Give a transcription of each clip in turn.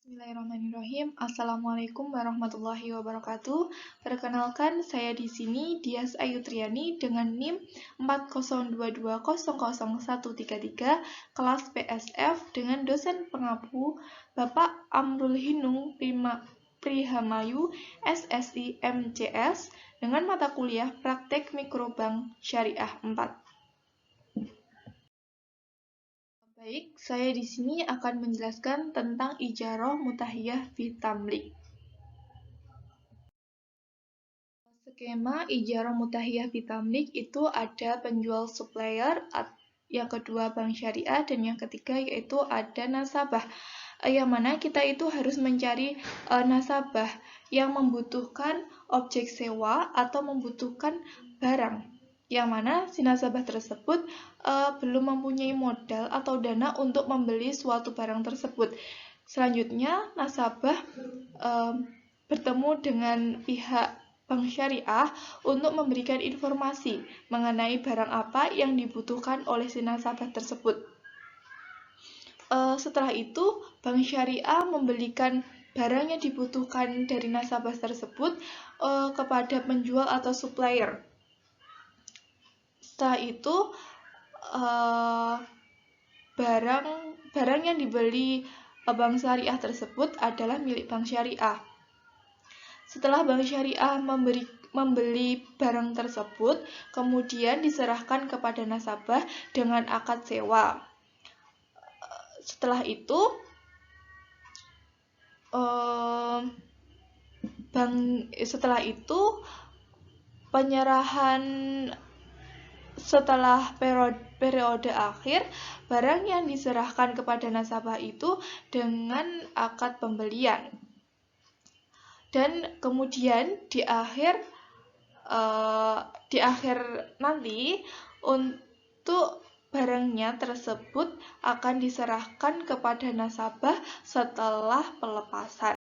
Bismillahirrahmanirrahim. Assalamualaikum warahmatullahi wabarakatuh. Perkenalkan, saya di sini Dias Ayu Triani dengan NIM 402200133 kelas PSF dengan dosen pengampu Bapak Amrul Hinung Prihamayu SSI MCS dengan mata kuliah Praktek Mikrobank Syariah 4. Baik, saya di sini akan menjelaskan tentang ijarah mutahiyah fi tamlik. Skema ijarah mutahiyah fi tamlik itu ada penjual supplier, yang kedua bank syariah, dan yang ketiga yaitu ada nasabah. Yang mana kita itu harus mencari nasabah yang membutuhkan objek sewa atau membutuhkan barang. Yang mana si nasabah tersebut belum mempunyai modal atau dana untuk membeli suatu barang tersebut. Selanjutnya, nasabah bertemu dengan pihak bank syariah untuk memberikan informasi mengenai barang apa yang dibutuhkan oleh si nasabah tersebut. Setelah itu, bank syariah membelikan barang yang dibutuhkan dari nasabah tersebut kepada penjual atau supplier. Setelah itu, barang yang dibeli bank syariah tersebut adalah milik bank syariah. Setelah bank syariah membeli barang tersebut, kemudian diserahkan kepada nasabah dengan akad sewa. Setelah itu, penyerahan setelah periode akhir, barang yang diserahkan kepada nasabah itu dengan akad pembelian. Dan kemudian di akhir nanti untuk barangnya tersebut akan diserahkan kepada nasabah setelah pelepasan.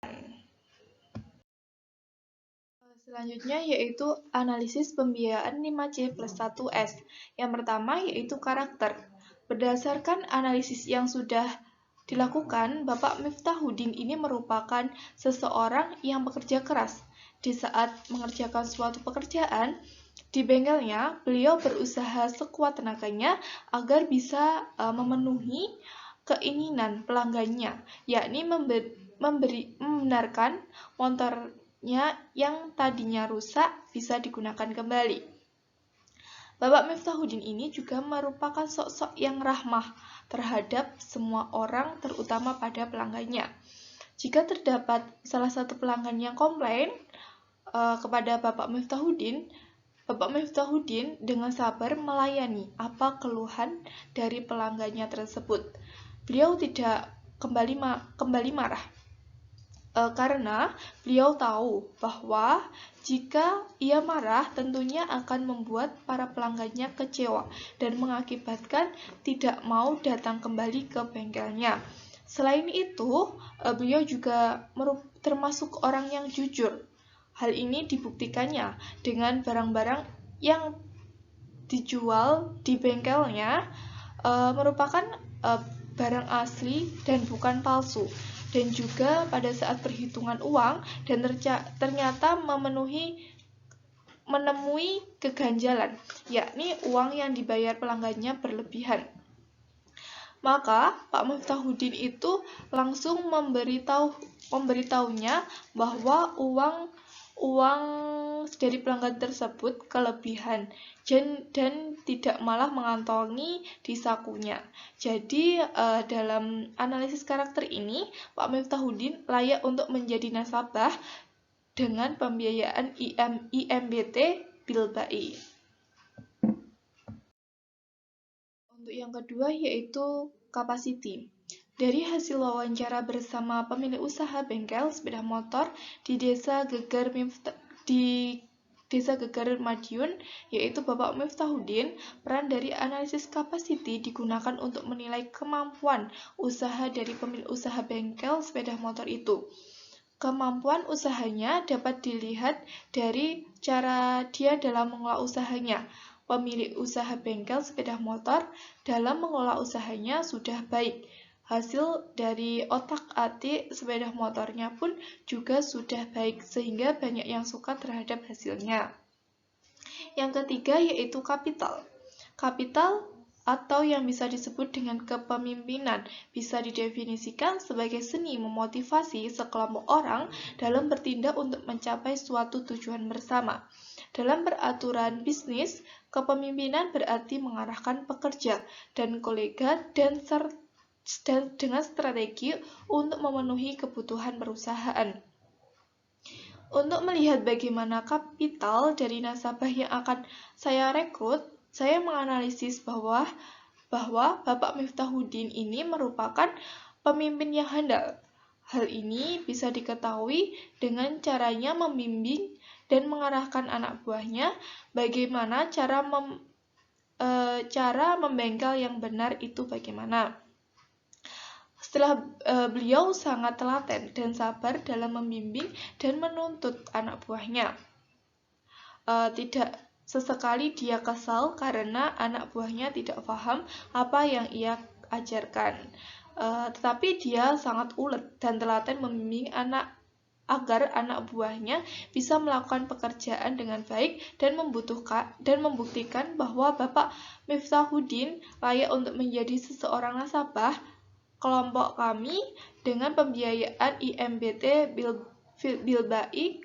Selanjutnya yaitu analisis pembiayaan 5C+1S. Yang pertama yaitu karakter. Berdasarkan analisis yang sudah dilakukan, Bapak Miftahuddin ini merupakan seseorang yang bekerja keras. Di saat mengerjakan suatu pekerjaan di bengkelnya, beliau berusaha sekuat tenaganya agar bisa memenuhi keinginan pelanggannya, yakni membenarkan motornya yang tadinya rusak bisa digunakan kembali. Bapak Miftahuddin ini juga merupakan sosok yang ramah terhadap semua orang, terutama pada pelanggannya. Jika terdapat salah satu pelanggan yang komplain kepada Bapak Miftahuddin dengan sabar melayani apa keluhan dari pelanggannya tersebut. Beliau tidak kembali marah, karena beliau tahu bahwa jika ia marah tentunya akan membuat para pelanggannya kecewa dan mengakibatkan tidak mau datang kembali ke bengkelnya. Selain itu, beliau juga termasuk orang yang jujur. Hal ini dibuktikannya dengan barang-barang yang dijual di bengkelnya merupakan barang asli dan bukan palsu. Dan juga pada saat perhitungan uang dan ternyata menemui keganjalan, yakni uang yang dibayar pelanggannya berlebihan. Maka Pak Miftahuddin itu langsung memberitahunya bahwa uang dari pelanggan tersebut kelebihan dan tidak malah mengantongi di sakunya. Jadi dalam analisis karakter ini, Pak Miftahuddin layak untuk menjadi nasabah dengan pembiayaan IMBT Bilbai. Untuk yang kedua yaitu capacity. Dari hasil wawancara bersama pemilik usaha bengkel sepeda motor di Desa Geger Madiun, yaitu Bapak Miftahuddin, peran dari analisis capacity digunakan untuk menilai kemampuan usaha dari pemilik usaha bengkel sepeda motor itu. Kemampuan usahanya dapat dilihat dari cara dia dalam mengelola usahanya. Pemilik usaha bengkel sepeda motor dalam mengelola usahanya sudah baik, Hasil dari otak-atik sepeda motornya pun juga sudah baik, sehingga banyak yang suka terhadap hasilnya. Yang ketiga yaitu kapital. Kapital atau yang bisa disebut dengan kepemimpinan bisa didefinisikan sebagai seni memotivasi sekelompok orang dalam bertindak untuk mencapai suatu tujuan bersama. Dalam peraturan bisnis, kepemimpinan berarti mengarahkan pekerja dan kolega dan dengan strategi untuk memenuhi kebutuhan perusahaan. Untuk melihat bagaimana kapital dari nasabah yang akan saya rekrut, saya menganalisis bahwa Bapak Miftahuddin ini merupakan pemimpin yang handal. Hal ini bisa diketahui dengan caranya membimbing dan mengarahkan anak buahnya bagaimana cara membengkel yang benar itu bagaimana. Setelah beliau sangat telaten dan sabar dalam membimbing dan menuntut anak buahnya. Tidak sesekali dia kesal karena anak buahnya tidak paham apa yang ia ajarkan. Tetapi dia sangat ulet dan telaten membimbing agar anak buahnya bisa melakukan pekerjaan dengan baik dan membuktikan bahwa Bapak Miftahuddin layak untuk menjadi seseorang nasabah kelompok kami dengan pembiayaan IMBT Bilbai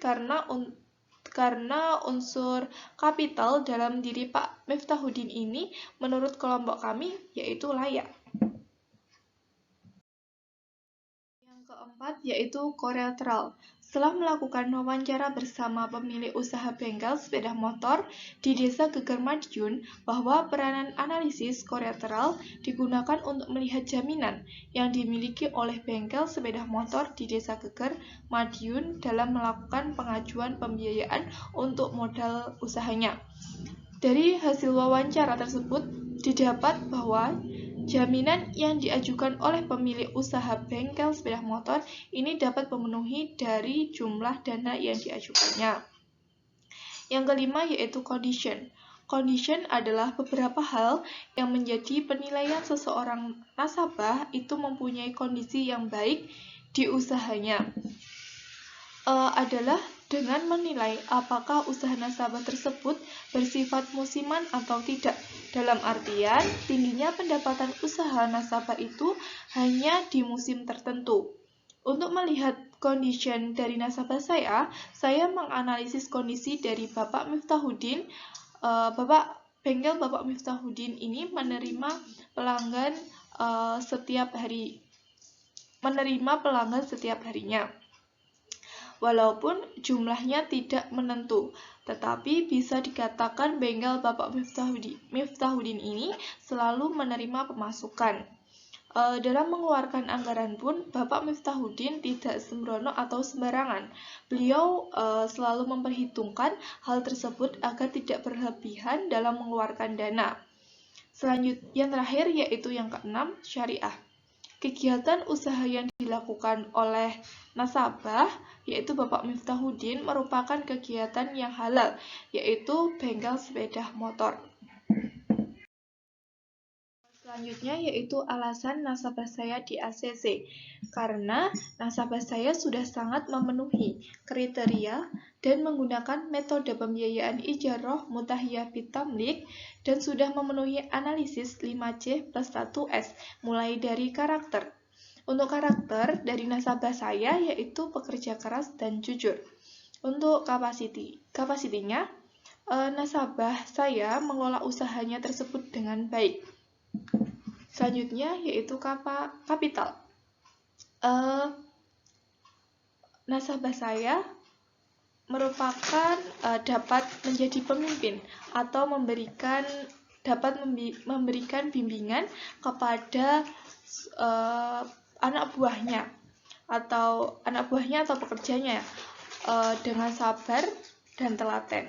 karena unsur kapital dalam diri Pak Miftahuddin ini menurut kelompok kami yaitu layak. Yang keempat yaitu kolateral. Setelah melakukan wawancara bersama pemilik usaha bengkel sepeda motor di Desa Geger Madiun bahwa peranan analisis kolateral digunakan untuk melihat jaminan yang dimiliki oleh bengkel sepeda motor di Desa Geger Madiun dalam melakukan pengajuan pembiayaan untuk modal usahanya. Dari hasil wawancara tersebut didapat bahwa jaminan yang diajukan oleh pemilik usaha bengkel sepeda motor ini dapat memenuhi dari jumlah dana yang diajukannya. Yang kelima yaitu condition. Condition adalah beberapa hal yang menjadi penilaian seseorang nasabah itu mempunyai kondisi yang baik di usahanya. Adalah dengan menilai apakah usaha nasabah tersebut bersifat musiman atau tidak. Dalam artian, tingginya pendapatan usaha nasabah itu hanya di musim tertentu. Untuk melihat condition dari nasabah saya menganalisis kondisi dari Bapak Miftahuddin. Bengkel Bapak Miftahuddin ini menerima pelanggan setiap harinya. Walaupun jumlahnya tidak menentu, tetapi bisa dikatakan bengkel Bapak Miftahuddin ini selalu menerima pemasukan. Dalam mengeluarkan anggaran pun, Bapak Miftahuddin tidak sembrono atau sembarangan. Beliau selalu memperhitungkan hal tersebut agar tidak berlebihan dalam mengeluarkan dana. Selanjutnya, yang terakhir yaitu yang keenam, syariah. Kegiatan usaha yang dilakukan oleh nasabah, yaitu Bapak Miftahuddin, merupakan kegiatan yang halal, yaitu bengkel sepeda motor. Selanjutnya yaitu alasan nasabah saya di ACC, karena nasabah saya sudah sangat memenuhi kriteria dan menggunakan metode pembiayaan ijarah mutahiyah bitamlik dan sudah memenuhi analisis 5C plus 1S, mulai dari karakter. Untuk karakter dari nasabah saya yaitu pekerja keras dan jujur. Untuk kapasitinya, nasabah saya mengelola usahanya tersebut dengan baik. Selanjutnya yaitu kapital. Nasabah saya merupakan dapat menjadi pemimpin atau dapat memberikan bimbingan kepada anak buahnya atau pekerjanya dengan sabar dan telaten.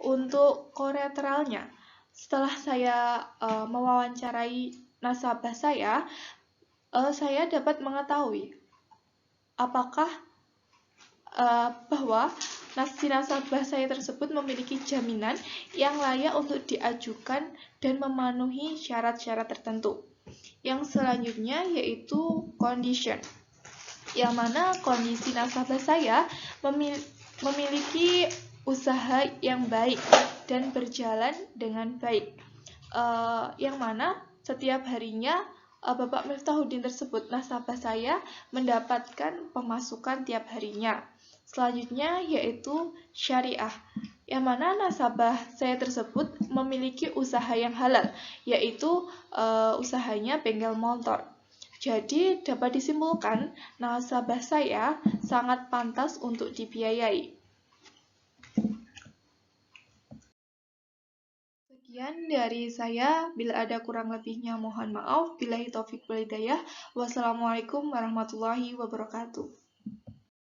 Untuk kolateralnya, setelah saya mewawancarai nasabah saya dapat mengetahui apakah bahwa si nasabah saya tersebut memiliki jaminan yang layak untuk diajukan dan memenuhi syarat-syarat tertentu. Yang selanjutnya yaitu condition, yang mana kondisi nasabah saya memiliki usaha yang baik dan berjalan dengan baik, yang mana setiap harinya Bapak Miftahuddin tersebut, nasabah saya, mendapatkan pemasukan tiap harinya. Selanjutnya yaitu syariah, yang mana nasabah saya tersebut memiliki usaha yang halal, yaitu usahanya bengkel motor. Jadi dapat disimpulkan nasabah saya sangat pantas untuk dibiayai. Sekian dari saya, bila ada kurang lebihnya mohon maaf. Billahi taufik wal hidayah. Wassalamualaikum warahmatullahi wabarakatuh.